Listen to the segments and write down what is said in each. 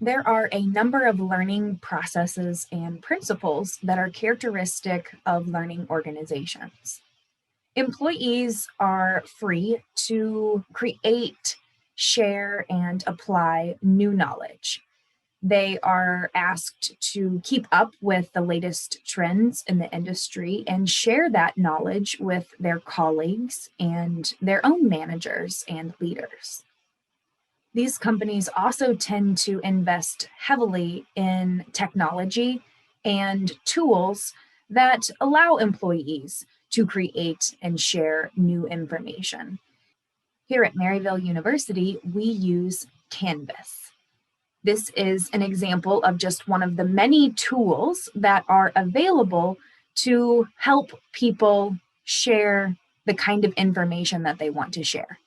There are a number of learning processes and principles that are characteristic of learning organizations. Employees are free to create, share, and apply new knowledge. They are asked to keep up with the latest trends in the industry and share that knowledge with their colleagues and their own managers and leaders. These companies also tend to invest heavily in technology and tools that allow employees to create and share new information. Here at Maryville University, we use Canvas. This is an example of just one of the many tools that are available to help people share the kind of information that they want to share.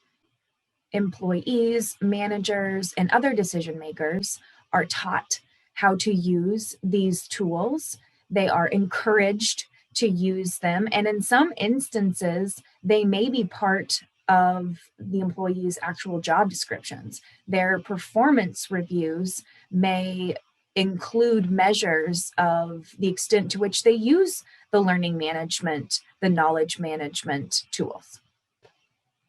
Employees, managers, and other decision makers are taught how to use these tools. They are encouraged to use them, and in some instances, they may be part of the employees' actual job descriptions. Their performance reviews may include measures of the extent to which they use the learning management, the knowledge management tools.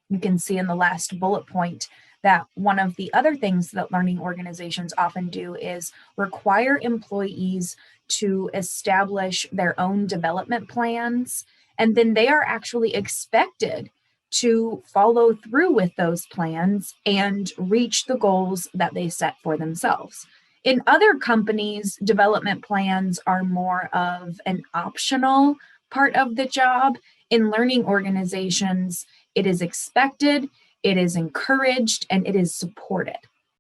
You can see in the last bullet point that one of the other things that learning organizations often do is require employees to establish their own development plans, and then they are actually expected to follow through with those plans and reach the goals that they set for themselves. In other companies, development plans are more of an optional part of the job. In learning organizations, it is expected, it is encouraged, and it is supported.